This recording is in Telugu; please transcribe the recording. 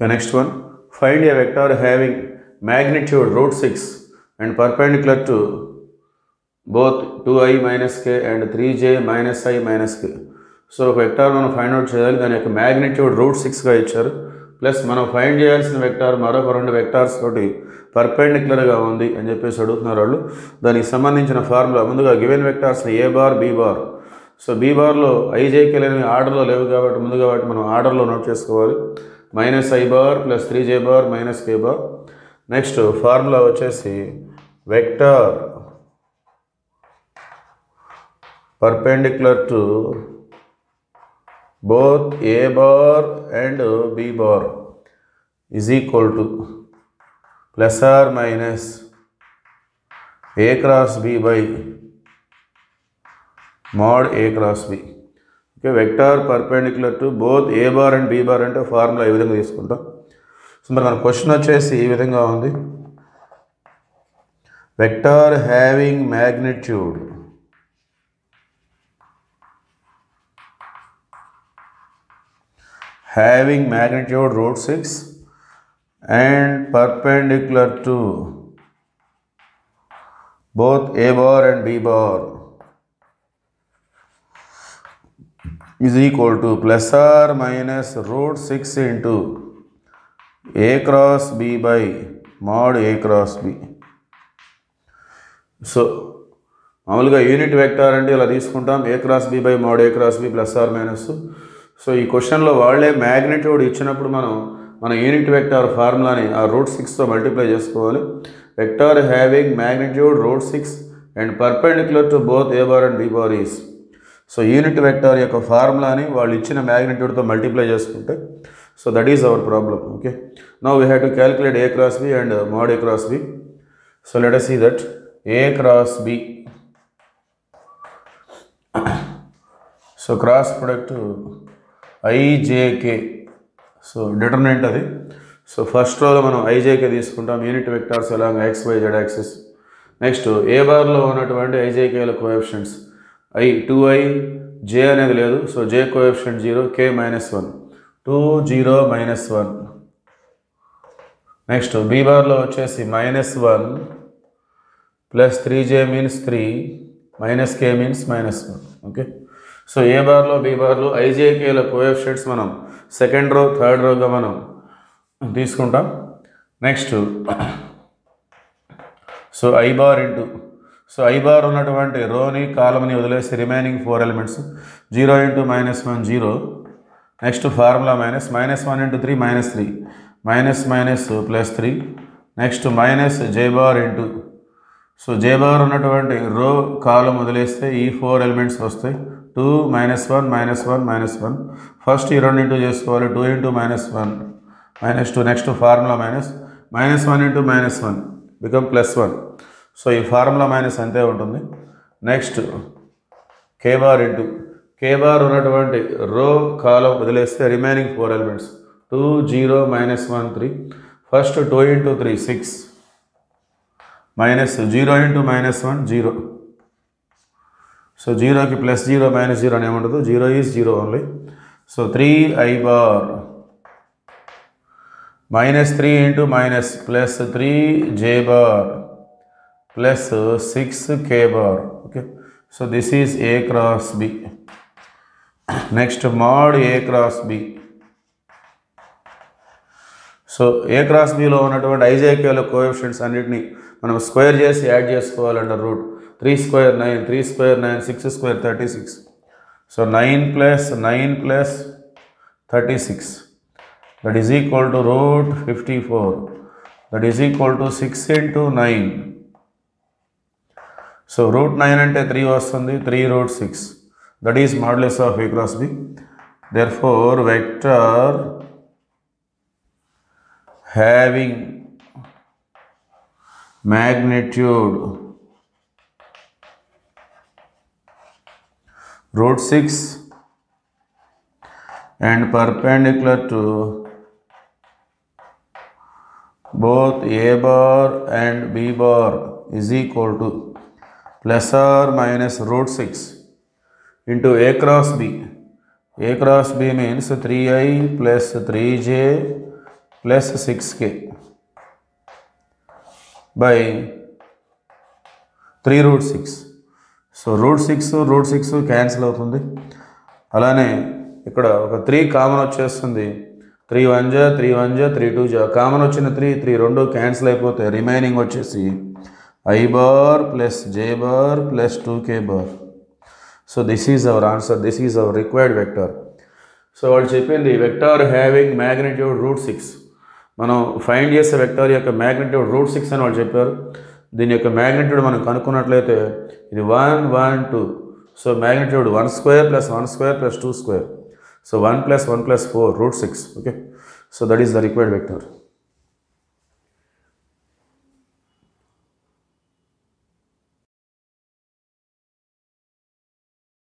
Okay, next one. Find a vector having magnitude root 6 and perpendicular to both 2i minus k and 3j minus i minus k. So ఒక వెక్టార్ మనం ఫైండ్ అవుట్ చేయాలి, దాని యొక్క మ్యాగ్నిట్యూడ్ రూట్ 6గా ఇచ్చారు, ప్లస్ మనం ఫైండ్ చేయాల్సిన వెక్టార్ మరొక 2 వెక్టార్స్ తోటి పర్పెండిక్యులర్గా ఉంది అని చెప్పేసి అడుగుతున్నారు వాళ్ళు. దానికి సంబంధించిన ఫార్ములా ముందుగా గివెన్ వెక్టార్స్ని A bar B bar. So B బార్లో ఐజేకే అనేవి ఆర్డర్లో లేవు కాబట్టి ముందుగా వాటి మనం ఆర్డర్లో నోట్ చేసుకోవాలి. Minus I bar plus 3j bar minus K bar. Next formula వచ్చేసి vector perpendicular to both a bar and b bar is equal to plus or minus a cross b by mod a cross b. Okay, vector perpendicular to both a bar and b bar అంటే ఫార్ములా ఈ విధంగా తీసుకుంటాం. సో మరి మన క్వశ్చన్ వచ్చేసి ఈ విధంగా ఉంది. Vector having magnitude root 6 and perpendicular to both a bar and b bar is equal to plus or minus root 6 into a cross b by mod a cross b. So మామూలుగా యూనిట్ వెక్టార్ అంటే ఇలా తీసుకుంటాం, A cross B by mod A cross B plus or minus. So ఈ క్వశ్చన్లో వాళ్ళే మ్యాగ్నిట్యూడ్ ఇచ్చినప్పుడు మన యూనిట్ వెక్టార్ ఫార్ములాని ఆ రూట్ 6తో మల్టిప్లై చేసుకోవాలి. Vector having magnitude root 6 and perpendicular to both A bar and B bar is. So unit vector యొక్క ఫార్ములాని వాళ్ళు ఇచ్చిన మ్యాగ్నిట్యూడ్తో మల్టిప్లై చేసుకుంటే so that is our problem. Okay, now we have to calculate A cross B and mod A cross B. So let us see that a cross b. So cross product i j k. So determinant అది. సో ఫస్ట్ రోలో మనం ఐజేకే తీసుకుంటాం, unit vectors along X Y Z axis. Next A బార్లో ఉన్నటువంటి ఐజేకేల కోఎఫిషియంట్స్ ఐ 2i, జే అనేది లేదు, so J coefficient 0, k -1, 2 0 -1. Next B బార్లో వచ్చేసి -1 plus 3j means 3 minus k means -1. Okay, so A బార్లో బి బార్లో ఐజేకేల కోఎఫిషియంట్స్ మనం సెకండ్ రో థర్డ్ రోగా మనం తీసుకుంటాం. Next so I bar into, so I bar ఉన్నటువంటి రోని కాలమ్ని వదిలేసి remaining 4 elements 0 × -1 0. Next formula -1 × 3 -3 minus plus 3. Next minus J bar into, so J bar ఉన్నటువంటి రో కాలం వదిలేస్తే ఈ 4 ఎలిమెంట్స్ వస్తాయి. 2 -1 -1 -1. ఫస్ట్ ఈ 2 ఇంటూ చేసుకోవాలి, 2 × -1 -2. Next formula -1 × -1 become +1. సో ఈ ఫార్ములా మైనస్ అంతే ఉంటుంది. నెక్స్ట్ కే బార్ ఇంటూ, కే బార్ ఉన్నటువంటి రో కాలం వదిలేస్తే remaining 4 elements 2 0 -1 3. First 2 × 3 6 minus 0 × -1 0. So 0కి +0 -0 అని ఏముండదు, 0 is 0 only. So 3i bar -3 × plus 3j bar plus 6k bar. Okay, so this is a cross B. Next mod A cross B. So A cross బిలో ఉన్నటువంటి ఐజేకేల కోఎఫిషియంట్స్ అన్నిటిని మనం స్క్వేర్ చేసి యాడ్ చేసుకోవాలంటే root 3 square 9, 3 square 9, 6 square 36. So 9 + 9 + 36 that is equal to root 54. That is equal to 6 × 9. So root 9 అంటే 3 వస్తుంది, 3 √6. That is modulus of A cross B. Therefore vector having magnitude root 6 and perpendicular to both a bar and b bar is equal to plus or minus root 6 into a cross b. A cross b means 3i plus 3j plus 6k by 3√6. So root 6 cancel అవుతుంది. అలానే ఇక్కడ ఒక 3 కామన్ వచ్చేస్తుంది. 3 1 జా 3 1 జా 3 2 జా కామన్ వచ్చిన 3 రెండు క్యాన్సిల్ అయిపోతే రిమైనింగ్ వచ్చేసి I bar plus j bar plus 2k bar. So this is our answer. This is our required vector. So వాళ్ళు చెప్పింది వెక్టర్ హ్యావింగ్ మ్యాగ్నిట్యూడ్ √6. మనం ఫైండ్ చేసే వెక్టర్ యొక్క మ్యాగ్నిట్యూడ్ √6 అని వాళ్ళు చెప్పారు. దీని యొక్క మ్యాగ్నిట్యూడ్ మనం కనుక్కున్నట్లయితే ఇది 1 1 2. So magnitude 1² + 1² + 2². So 1 + 1 + 4 √6. Okay. So that is the required vector.